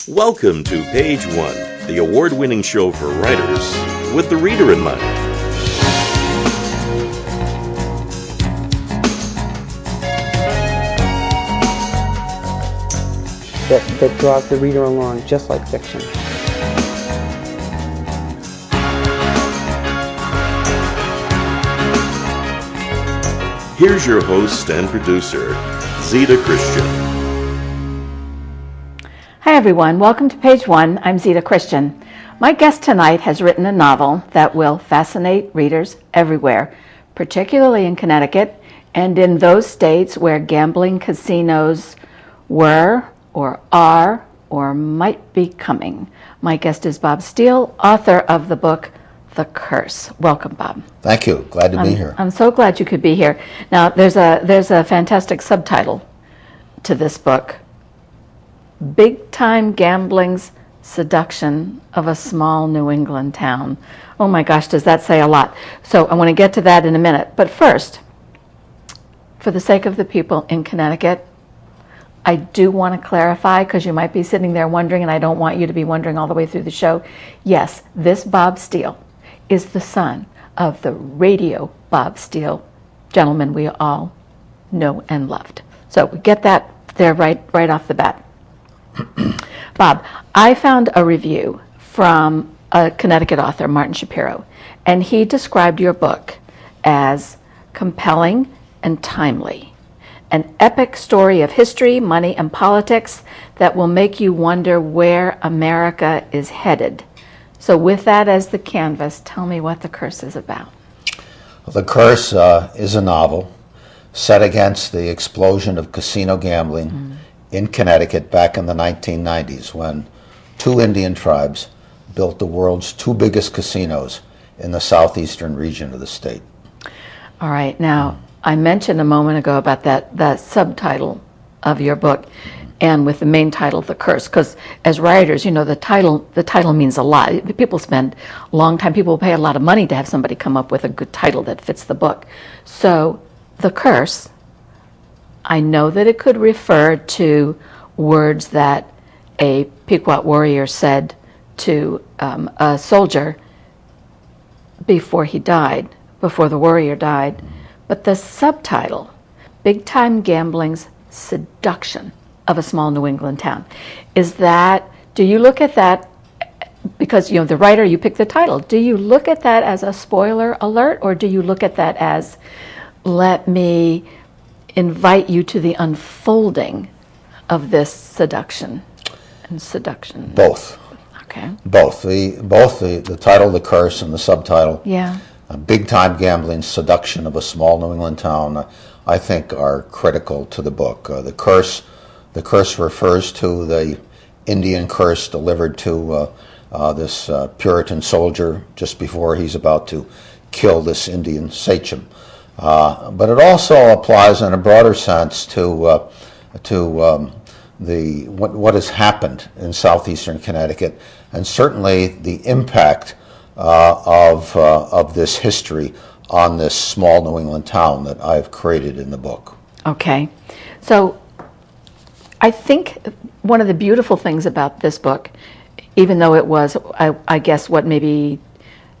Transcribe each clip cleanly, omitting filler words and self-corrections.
Welcome to Page One, the award-winning show for writers with the reader in mind. That draws the reader along, just like fiction. Here's your host and producer, Zita Christian. Hi everyone, welcome to Page One. I'm Zita Christian. My guest tonight has written a novel that will fascinate readers everywhere, particularly in Connecticut and in those states where gambling casinos were or are or might be coming. My guest is Bob Steele, author of the book The Curse. Welcome, Bob. Thank you. Glad to be here. I'm so glad you could be here. Now, there's a fantastic subtitle to this book: Big Time Gambling's Seduction of a Small New England Town. Oh my gosh, does that say a lot? So I want to get to that in a minute. But first, for the sake of the people in Connecticut, I do want to clarify, because you might be sitting there wondering, and I don't want you to be wondering all the way through the show. Yes, this Bob Steele is the son of the radio Bob Steele, gentleman we all know and loved. So we get that there right off the bat. Bob, I found a review from a Connecticut author, Martin Shapiro, and he described your book as compelling and timely, an epic story of history, money, and politics that will make you wonder where America is headed. So with that as the canvas, tell me what The Curse is about. The Curse is a novel set against the explosion of casino gambling in Connecticut back in the 1990s, when two Indian tribes built the world's two biggest casinos in the southeastern region of the state. All right. Now, I mentioned a moment ago about that subtitle of your book, and with the main title, The Curse, because as writers, you know, the title means a lot. People spend a long time, people pay a lot of money to have somebody come up with a good title that fits the book. So, The Curse, I know that it could refer to words that a Pequot warrior said to a soldier before the warrior died. But the subtitle, Big Time Gambling's Seduction of a Small New England Town, do you look at that, because you know the writer, you picked the title, do you look at that as a spoiler alert, or do you look at that as, let me invite you to the unfolding of this seduction? Both. Okay. Both the title, The Curse, and the subtitle. Yeah. Big Time Gambling's Seduction of a Small New England Town, I think, are critical to the book. The curse refers to the Indian curse delivered to this Puritan soldier just before he's about to kill this Indian sachem. But it also applies in a broader sense to what has happened in southeastern Connecticut, and certainly the impact of this history on this small New England town that I've created in the book. Okay. So I think one of the beautiful things about this book, even though it was, I guess, maybe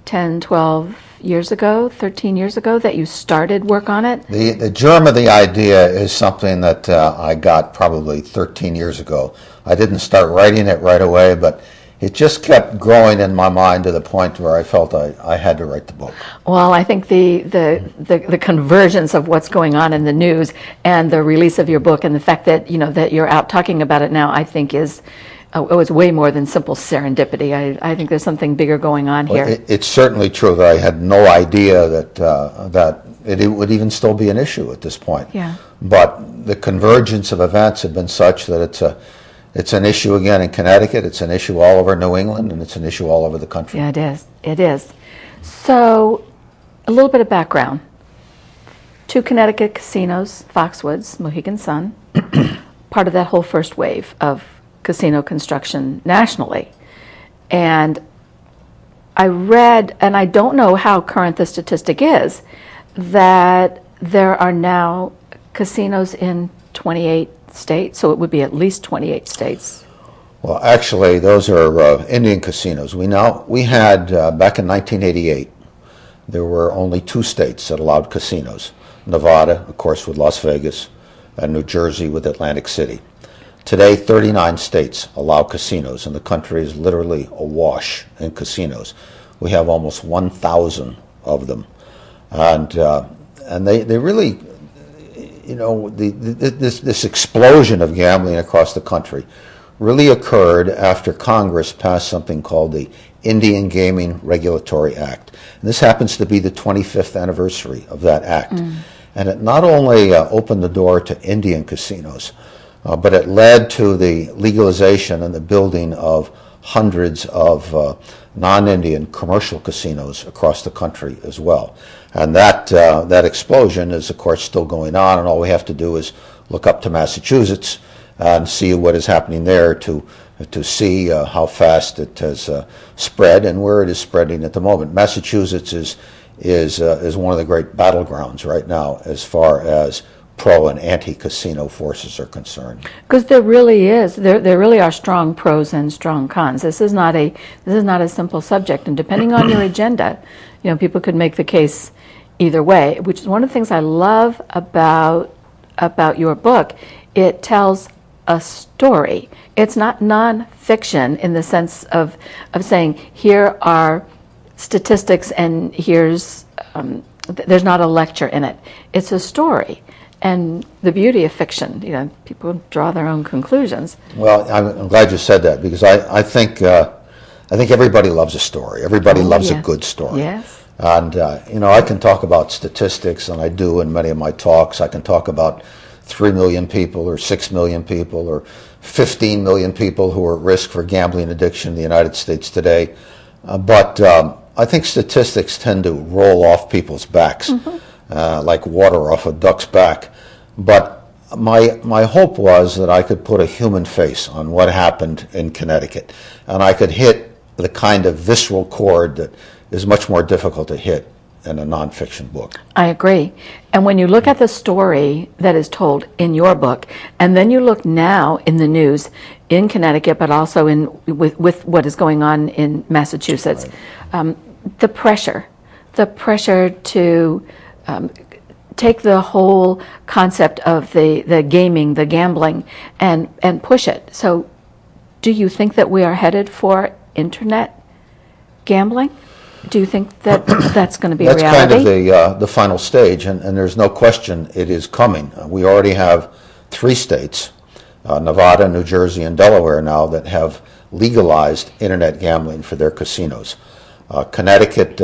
10, 12 years ago, 13 years ago that you started work on it? The germ of the idea is something that I got probably 13 years ago. I didn't start writing it right away, but it just kept growing in my mind to the point where I felt I had to write the book. Well, I think the convergence of what's going on in the news and the release of your book and the fact that that you're out talking about it now, I think is it's way more than simple serendipity. I think there's something bigger going on here. Well, it's certainly true that I had no idea that it would even still be an issue at this point. Yeah. But the convergence of events have been such that it's an issue again in Connecticut, it's an issue all over New England, and it's an issue all over the country. Yeah, it is. It is. So, a little bit of background. Two Connecticut casinos, Foxwoods, Mohegan Sun, part of that whole first wave of casino construction nationally. And I read, and I don't know how current the statistic is, that there are now casinos in 28 states, so it would be at least 28 states. Well, actually, those are Indian casinos. We had back in 1988, there were only 2 states that allowed casinos: Nevada, of course, with Las Vegas, and New Jersey with Atlantic City. Today, 39 states allow casinos, and the country is literally awash in casinos. We have almost 1,000 of them, and they really, this explosion of gambling across the country really occurred after Congress passed something called the Indian Gaming Regulatory Act. And this happens to be the 25th anniversary of that act. And it not only opened the door to Indian casinos, but it led to the legalization and the building of hundreds of non-Indian commercial casinos across the country as well. And that explosion is, of course, still going on, and all we have to do is look up to Massachusetts and see what is happening there to see how fast it has spread and where it is spreading at the moment. Massachusetts is one of the great battlegrounds right now as far as pro and anti-casino forces are concerned. Because there really is, there really are strong pros and strong cons. This is not a simple subject, and depending on your agenda, people could make the case either way. Which is one of the things I love about your book. It tells a story. It's not nonfiction in the sense of saying here are statistics and here's there's not a lecture in it. It's a story. And the beauty of fiction, people draw their own conclusions. Well, I'm glad you said that, because I think everybody loves a story. Everybody loves a good story. Yes. And I can talk about statistics, and I do in many of my talks. I can talk about 3 million people or 6 million people or 15 million people who are at risk for gambling addiction in the United States today. But I think statistics tend to roll off people's backs like water off a duck's back. But my hope was that I could put a human face on what happened in Connecticut, and I could hit the kind of visceral chord that is much more difficult to hit in a nonfiction book. I agree. And when you look at the story that is told in your book, and then you look now in the news in Connecticut, but also with what is going on in Massachusetts, right. The pressure to take the whole concept of the gaming, the gambling, and push it. So do you think that we are headed for internet gambling? Do you think that that's going to be a reality? That's kind of the final stage, and there's no question it is coming. We already have 3 states, Nevada, New Jersey, and Delaware now, that have legalized internet gambling for their casinos. Connecticut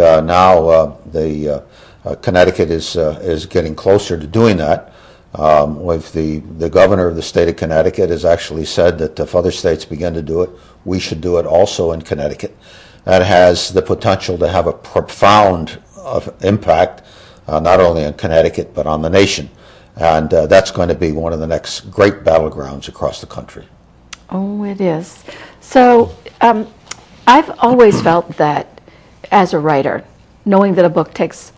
Connecticut is getting closer to doing that. With the governor of the state of Connecticut has actually said that if other states begin to do it, we should do it also in Connecticut. That has the potential to have a profound impact, not only on Connecticut, but on the nation. And that's going to be one of the next great battlegrounds across the country. Oh, it is. So I've always felt that as a writer, knowing that a book takes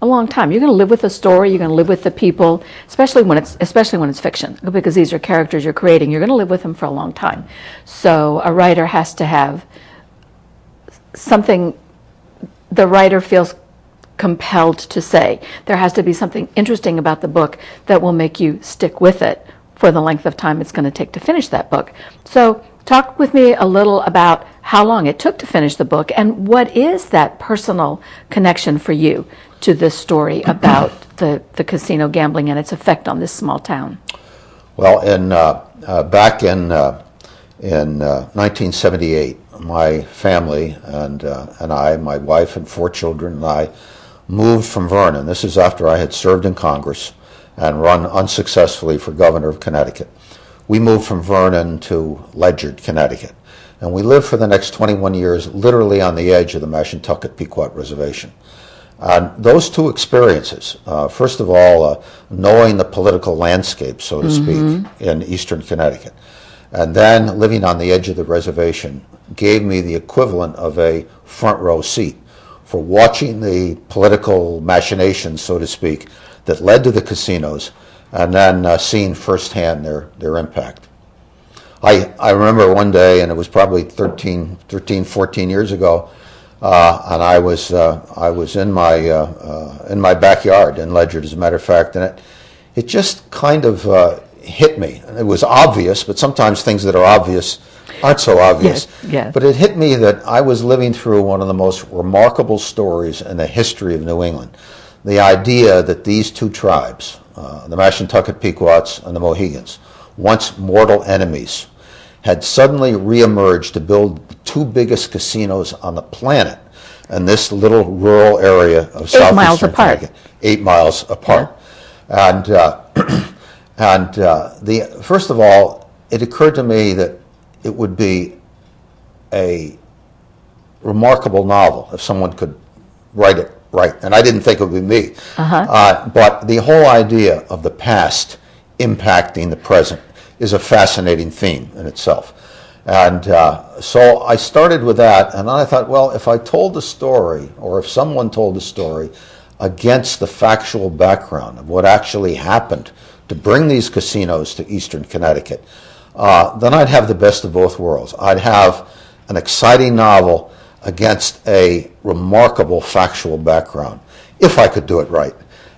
a long time. You're going to live with the story, you're going to live with the people, especially when it's fiction, because these are characters you're creating. You're going to live with them for a long time. So a writer has to have something the writer feels compelled to say. There has to be something interesting about the book that will make you stick with it for the length of time it's going to take to finish that book. So talk with me a little about how long it took to finish the book, and what is that personal connection for you to this story about the casino gambling and its effect on this small town? Well, back in 1978, my family and I, my wife and 4 children and I, moved from Vernon. This is after I had served in Congress and run unsuccessfully for governor of Connecticut. We moved from Vernon to Ledyard, Connecticut, and we lived for the next 21 years literally on the edge of the Mashantucket Pequot Reservation. And those 2 experiences, first of all, knowing the political landscape, so to speak, in eastern Connecticut, and then living on the edge of the reservation, gave me the equivalent of a front row seat for watching the political machinations, so to speak, that led to the casinos, and then seeing firsthand their impact. I remember one day, and it was probably 14 years ago, and I was in my backyard in Ledyard, as a matter of fact, and it just kind of hit me. It was obvious, but sometimes things that are obvious aren't so obvious. Yes. But it hit me that I was living through one of the most remarkable stories in the history of New England. The idea that these two tribes, the Mashantucket Pequots and the Mohegans, once mortal enemies, had suddenly reemerged to build the two biggest casinos on the planet in this little rural area of southeastern 8 miles apart. Connecticut, 8 miles apart. Yeah. And first of all, it occurred to me that it would be a remarkable novel if someone could write it right. And I didn't think it would be me. But the whole idea of the past impacting the present is a fascinating theme in itself. And so I started with that, and then I thought, well, if I told the story, or if someone told the story against the factual background of what actually happened to bring these casinos to eastern Connecticut, then I'd have the best of both worlds. I'd have an exciting novel against a remarkable factual background, if I could do it right.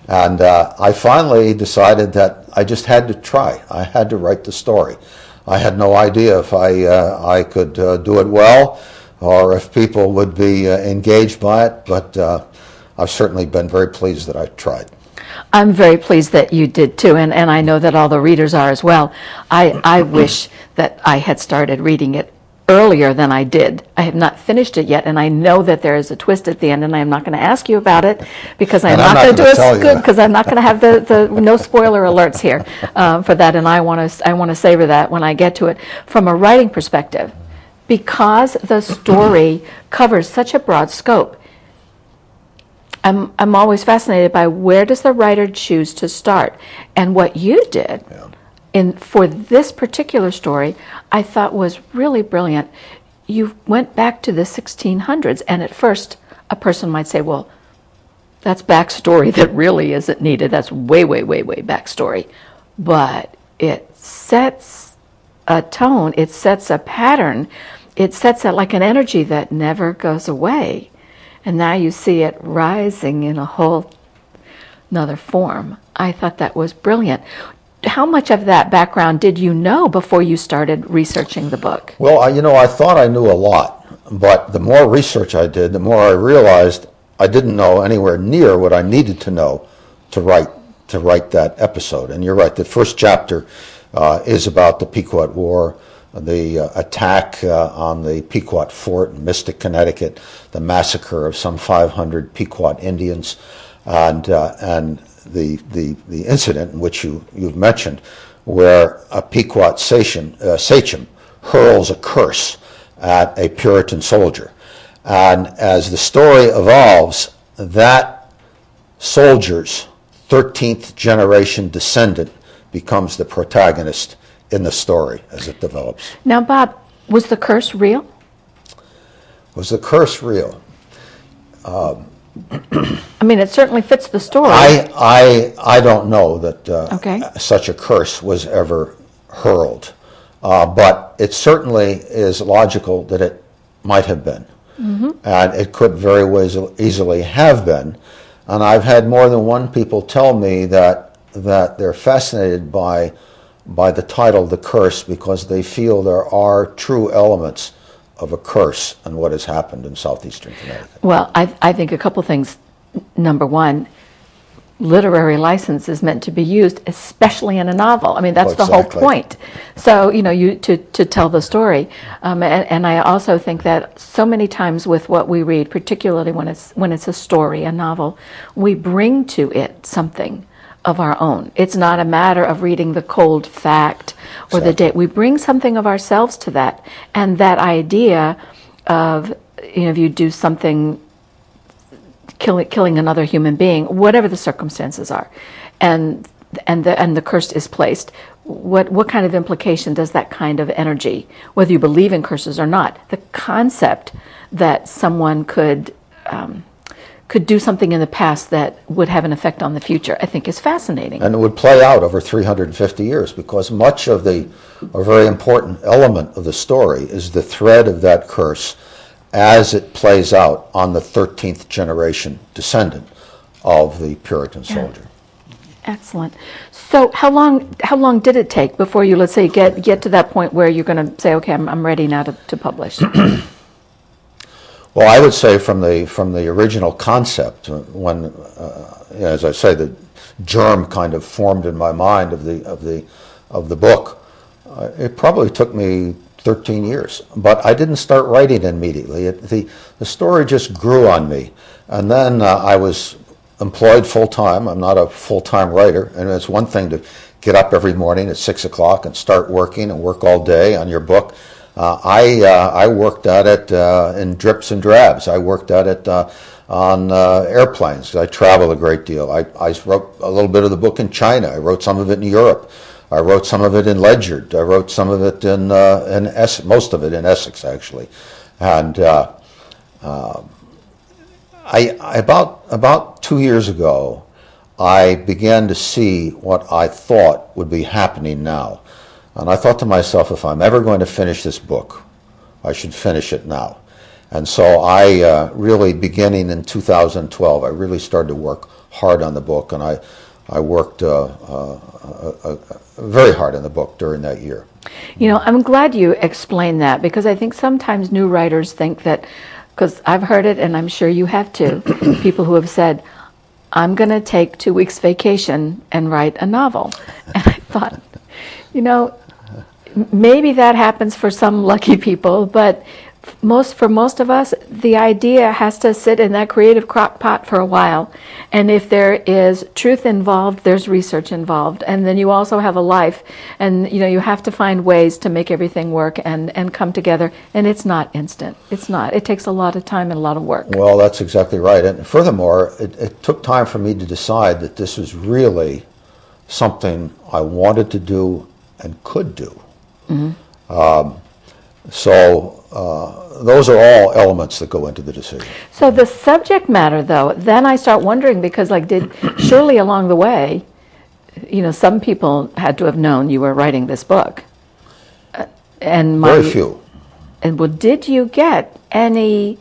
And I finally decided that I just had to try. I had to write the story. I had no idea if I could do it well, or if people would be engaged by it, but I've certainly been very pleased that I tried. I'm very pleased that you did too, and I know that all the readers are as well. I wish that I had started reading it earlier than I did. I have not finished it yet, and I know that there is a twist at the end, and I am not going to ask you about it because I'm not going to do it good, because I'm not going to have the no spoiler alerts here for that, and I want to savor that when I get to it. From a writing perspective, because the story covers such a broad scope, I'm always fascinated by where does the writer choose to start, and what you did. Yeah. For this particular story, I thought was really brilliant. You went back to the 1600s, and at first, a person might say, well, that's backstory that really isn't needed. That's way, way, way, way backstory. But it sets a tone, it sets a pattern, it sets it like an energy that never goes away. And now you see it rising in a whole another form. I thought that was brilliant. How much of that background did you know before you started researching the book? Well, I thought I knew a lot, but the more research I did, the more I realized I didn't know anywhere near what I needed to know to write that episode. And you're right, the first chapter is about the Pequot War, the attack on the Pequot Fort in Mystic, Connecticut, the massacre of some 500 Pequot Indians, and the incident in which you've mentioned, where a Pequot sachem hurls a curse at a Puritan soldier. And as the story evolves, that soldier's 13th generation descendant becomes the protagonist in the story as it develops. Now, Bob, was the curse real? Was the curse real? I mean, it certainly fits the story. I don't know that Okay. such a curse was ever hurled, but it certainly is logical that it might have been, and it could very easily have been. And I've had more than one people tell me that they're fascinated by the title, The Curse, because they feel there are true elements of a curse and what has happened in southeastern Connecticut. Well, I think a couple things. Number one, literary license is meant to be used, especially in a novel. I mean, that's the whole point. So, to tell the story. And I also think that so many times with what we read, particularly when it's a story, a novel, we bring to it something of our own. It's not a matter of reading the cold fact or the date. We bring something of ourselves to that. And that idea of, if you do something, killing another human being, whatever the circumstances are, and the curse is placed, what kind of implication does that kind of energy, whether you believe in curses or not, the concept that someone could could do something in the past that would have an effect on the future, I think is fascinating. And it would play out over 350 years, because much of a very important element of the story is the thread of that curse as it plays out on the 13th generation descendant of the Puritan soldier. Excellent. So how long did it take before you, let's say, get to that point where you're going to say, okay, I'm ready now to publish? Well, I would say from the original concept, when, as I say, the germ kind of formed in my mind of the book, it probably took me 13 years. But I didn't start writing immediately. The story just grew on me, and then I was employed full-time. I'm not a full-time writer, and it's one thing to get up every morning at 6 o'clock and start working and work all day on your book. I worked at it in drips and drabs. I worked at it on airplanes. I traveled a great deal. I wrote a little bit of the book in China. I wrote some of it in Europe. I wrote some of it in Ledyard. I wrote some of it in Essex, most of it in Essex, actually. And about 2 years ago, I began to see what I thought would be happening now. And I thought to myself, if I'm ever going to finish this book, I should finish it now. And so I really, beginning in 2012, I really started to work hard on the book, and I worked very hard on the book during that year. You know, I'm glad you explained that, because I think sometimes new writers think that, because I've heard it, and I'm sure you have too, people who have said, I'm going to take 2 weeks vacation and write a novel. And I thought, you know, maybe that happens for some lucky people, but for most of us, the idea has to sit in that creative crock pot for a while. And if there is truth involved, there's research involved. And then you also have a life. And, you know, you have to find ways to make everything work and come together. And it's not instant. It's not. It takes a lot of time and a lot of work. Well, that's exactly right. And furthermore, it took time for me to decide that this was really something I wanted to do and could do. Mm-hmm. Those are all elements that go into the decision. So the subject matter, though, then I start wondering, because surely along the way, you know, some people had to have known you were writing this book. Very few. And well, did you get any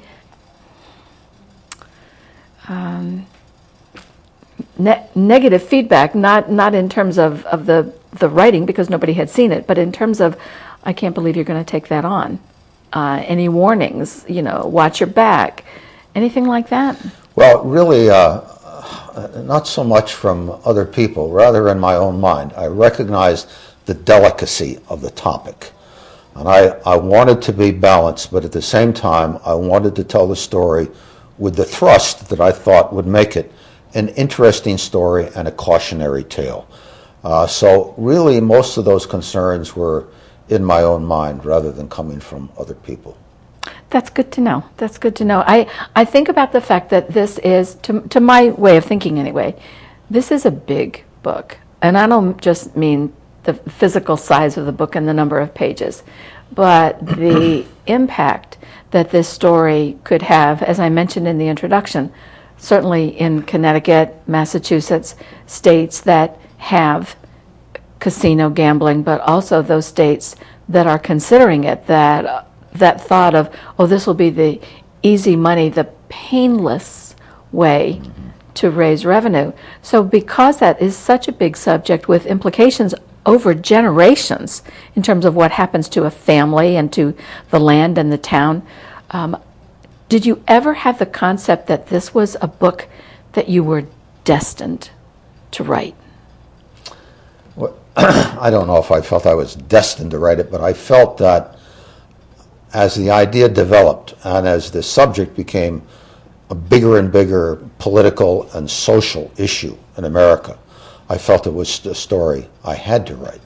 negative feedback? Not in terms of the writing, because nobody had seen it, but in terms of, I can't believe you're going to take that on. Any warnings, you know, watch your back, anything like that? Well, really, not so much from other people, rather in my own mind. I recognized the delicacy of the topic. And I wanted to be balanced, but at the same time, I wanted to tell the story with the thrust that I thought would make it an interesting story and a cautionary tale. So really, most of those concerns were in my own mind rather than coming from other people. That's good to know. That's good to know. I think about the fact that this is, to my way of thinking anyway, this is a big book. And I don't just mean the physical size of the book and the number of pages, but the impact that this story could have, as I mentioned in the introduction, certainly in Connecticut, Massachusetts, states that have casino gambling, but also those states that are considering it, that thought of, oh, this will be the easy money, the painless way to raise revenue. So because that is such a big subject with implications over generations in terms of what happens to a family and to the land and the town, did you ever have the concept that this was a book that you were destined to write? Well, I don't know if I felt I was destined to write it, but I felt that as the idea developed and as the subject became a bigger and bigger political and social issue in America, I felt it was a story I had to write.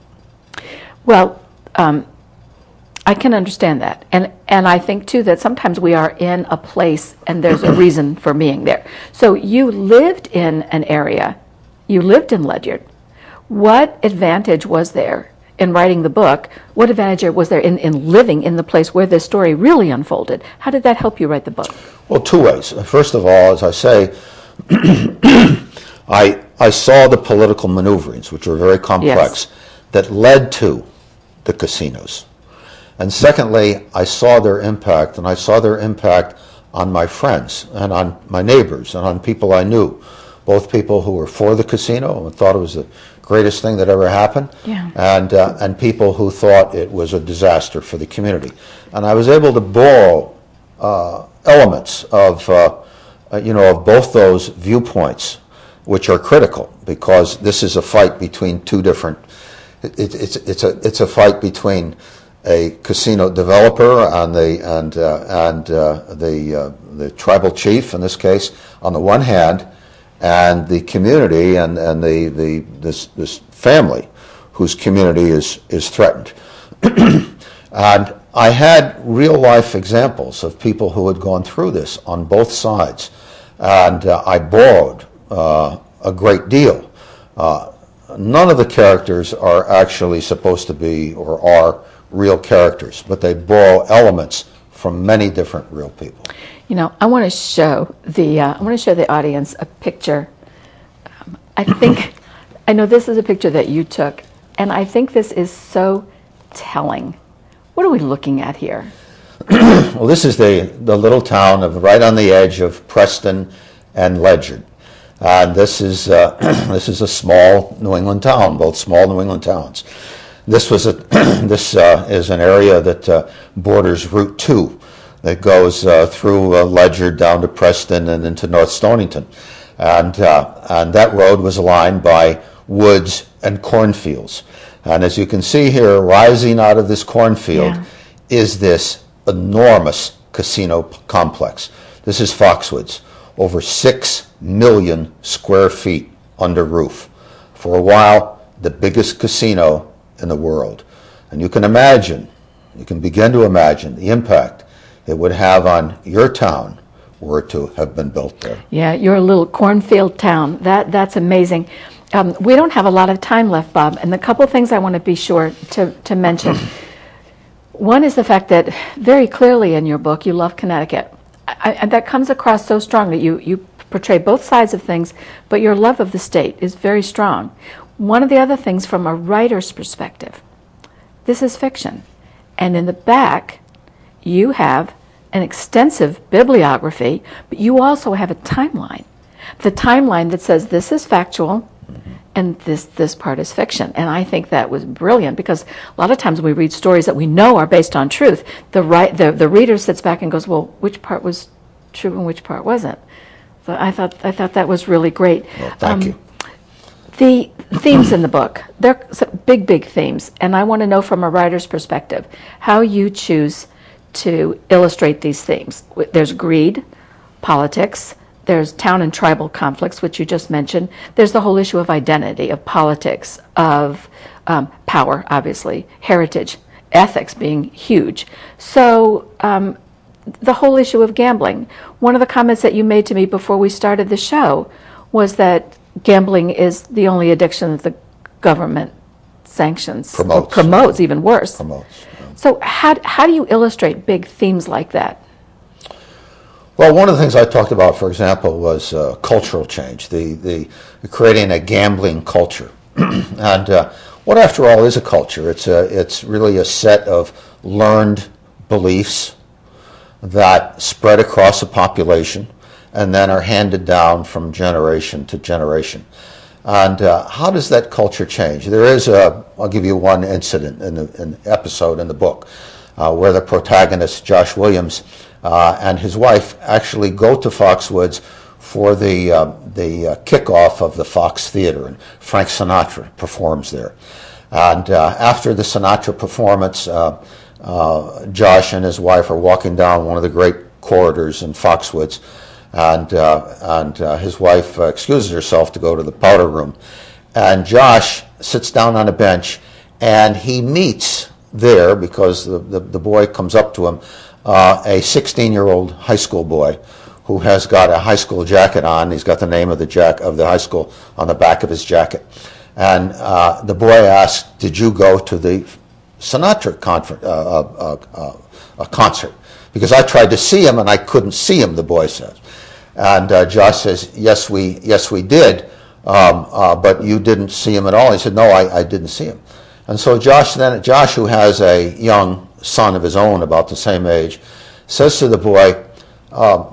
Well, I can understand that. And I think, too, that sometimes we are in a place and there's a reason for being there. So you lived in an area. You lived in Ledyard. What advantage was there in writing the book, what advantage was there in living in the place where this story really unfolded? How did that help you write the book? Well, two ways. First of all, as I say, I saw the political maneuverings, which were very complex, that led to the casinos. And secondly, I saw their impact, and I saw their impact on my friends and on my neighbors and on people I knew, both people who were for the casino and thought it was the greatest thing that ever happened, and people who thought it was a disaster for the community. And I was able to borrow elements of both those viewpoints, which are critical, because this is a fight between two different. It's a fight between a casino developer and the tribal chief in this case on the one hand, and the community and this family whose community is threatened. And I had real life examples of people who had gone through this on both sides, and I borrowed a great deal. None of the characters are actually supposed to be or are real characters, but they borrow elements from many different real people. You know, I want to show the audience a picture. I know this is a picture that you took, and I think this is so telling. What are we looking at here? Well, this is the little town of right on the edge of Preston and Ledyard. And this is a small New England town, both small New England towns. This is an area that borders Route 2 that goes through Ledyard down to Preston and into North Stonington. And that road was lined by woods and cornfields. And as you can see here, rising out of this cornfield is this enormous casino complex. This is Foxwoods, over 6 million square feet under roof. For a while, the biggest casino in the world. And you can begin to imagine the impact it would have on your town were it to have been built there. Yeah, you're a little cornfield town. That's amazing. We don't have a lot of time left, Bob, and the couple things I want to be sure to mention. One is the fact that very clearly in your book you love Connecticut. And that comes across so strongly. You portray both sides of things, but your love of the state is very strong. One of the other things from a writer's perspective, this is fiction. And in the back, you have an extensive bibliography, but you also have a timeline. The timeline that says this is factual and this part is fiction. And I think that was brilliant, because a lot of times we read stories that we know are based on truth. The reader sits back and goes, well, which part was true and which part wasn't? So I thought that was really great. Well, thank you. The themes in the book, they're big themes, and I want to know from a writer's perspective how you choose to illustrate these themes. There's greed, politics, there's town and tribal conflicts, which you just mentioned. There's the whole issue of identity, of politics, of power, obviously, heritage, ethics being huge. So the whole issue of gambling. One of the comments that you made to me before we started the show was that gambling is the only addiction that the government sanctions. Promotes, even worse. Promotes. Yeah. So how do you illustrate big themes like that? Well, one of the things I talked about, for example, was cultural change, the creating a gambling culture. And what, after all, is a culture? It's really a set of learned beliefs that spread across a population and then are handed down from generation to generation. And how does that culture change? There is I'll give you one incident an episode in the book where the protagonist, Josh Williams, and his wife actually go to Foxwoods for the kickoff of the Fox Theater, and Frank Sinatra performs there. And after the Sinatra performance, Josh and his wife are walking down one of the great corridors in Foxwoods, and his wife excuses herself to go to the powder room. And Josh sits down on a bench, and he meets there, because the boy comes up to him, a 16-year-old high school boy who has got a high school jacket on. He's got the name of the high school on the back of his jacket. And the boy asked, "Did you go to the Sinatra concert?" Because I tried to see him and I couldn't see him, the boy says. And Josh says, yes, we did, but you didn't see him at all. He said, no, I didn't see him. And so Josh, who has a young son of his own about the same age, says to the boy,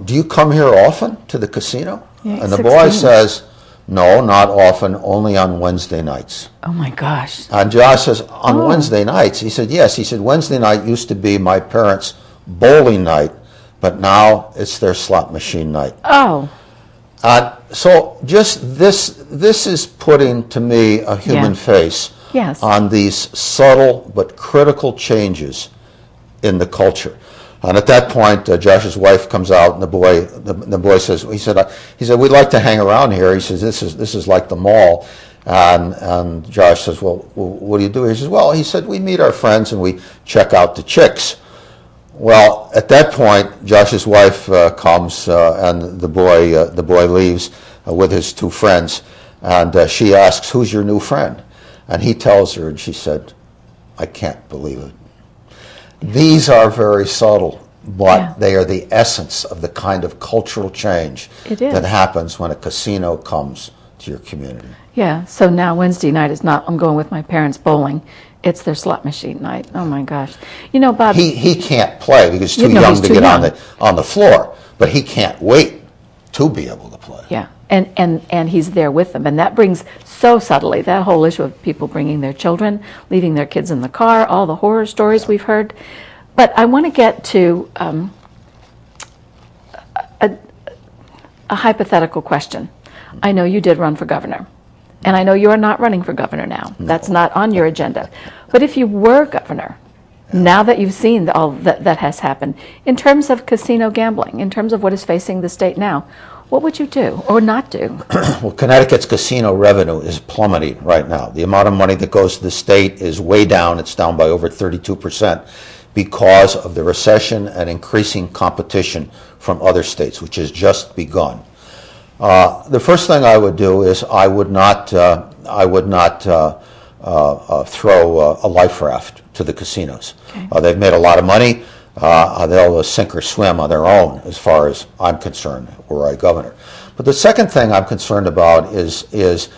do you come here often to the casino? Yeah, and the 16. boy says, no, not often, only on Wednesday nights. Oh my gosh. And Josh says, on Wednesday nights? He said, yes. He said, Wednesday night used to be my parents' bowling night, but now it's their slot machine night. Oh. So just this is putting, to me, a human face on these subtle but critical changes in the culture. And at that point, Josh's wife comes out, and the boy says, he said, we'd like to hang around here. He says, this is like the mall. And Josh says, well, what do you do? He says, well, he said, we meet our friends and we check out the chicks. Well, at that point, Josh's wife comes, and the boy leaves with his two friends, and she asks, who's your new friend? And he tells her, and she said, I can't believe it. These are very subtle, but they are the essence of the kind of cultural change that happens when a casino comes to your community. Yeah, so now Wednesday night is not, I'm going with my parents bowling. It's their slot machine night. Oh my gosh. You know, Bob. He can't play because he's too young to get on the floor, but he can't wait to be able to play. Yeah, and he's there with them. And that brings so subtly that whole issue of people bringing their children, leaving their kids in the car, all the horror stories we've heard. But I want to get to a hypothetical question. I know you did run for governor. And I know you are not running for governor now. No. That's not on your agenda. But if you were governor, now that you've seen all that has happened, in terms of casino gambling, in terms of what is facing the state now, what would you do or not do? Well, Connecticut's casino revenue is plummeting right now. The amount of money that goes to the state is way down. It's down by over 32% because of the recession and increasing competition from other states, which has just begun. The first thing I would do is I would not throw a life raft to the casinos. Okay. They've made a lot of money. They'll sink or swim on their own, as far as I'm concerned, were I governor. But the second thing I'm concerned about is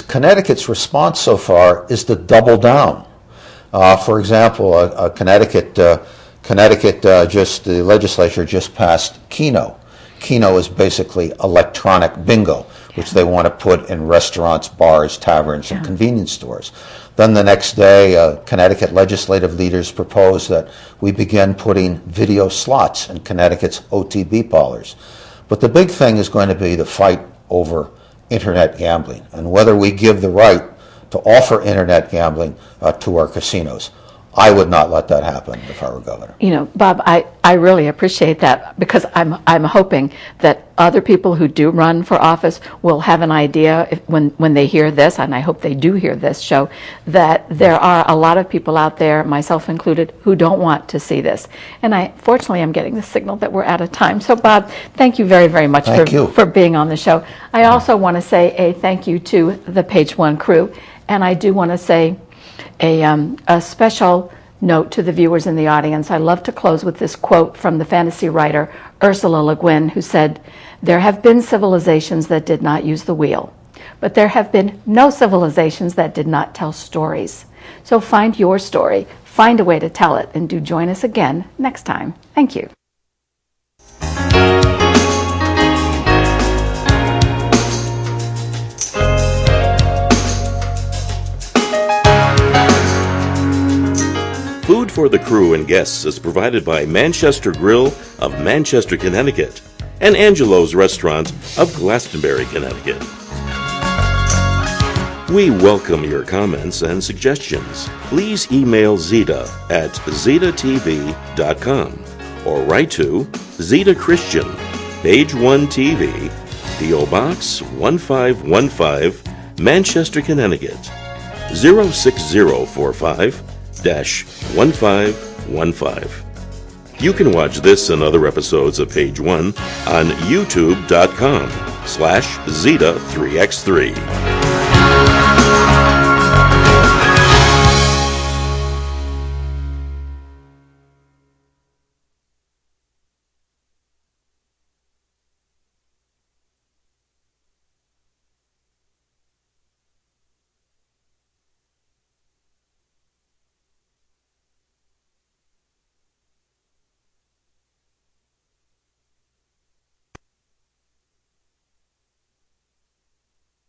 Connecticut's response so far is to double down. For example, the legislature just passed Keno. Keno is basically electronic bingo, which they want to put in restaurants, bars, taverns, and convenience stores. Then the next day, Connecticut legislative leaders proposed that we begin putting video slots in Connecticut's OTB parlors. But the big thing is going to be the fight over internet gambling and whether we give the right to offer internet gambling to our casinos. I would not let that happen if I were governor. You know, Bob, I really appreciate that because I'm hoping that other people who do run for office will have an idea when they hear this, and I hope they do hear this show, that there are a lot of people out there, myself included, who don't want to see this. And fortunately, I'm getting the signal that we're out of time. So, Bob, thank you very, very much for being on the show. I also want to say a thank you to the Page One crew, and I do want to say a special note to the viewers in the audience. I love to close with this quote from the fantasy writer Ursula Le Guin, who said, "There have been civilizations that did not use the wheel, but there have been no civilizations that did not tell stories. So find your story, find a way to tell it, and do join us again next time." Thank you. Food for the crew and guests is provided by Manchester Grill of Manchester, Connecticut, and Angelo's Restaurant of Glastonbury, Connecticut. We welcome your comments and suggestions. Please email Zita at zitatv.com or write to Zita Christian, Page One TV, P.O. Box 1515, Manchester, Connecticut 06045-1515. You can watch this and other episodes of Page One on youtube.com/Zita3x3.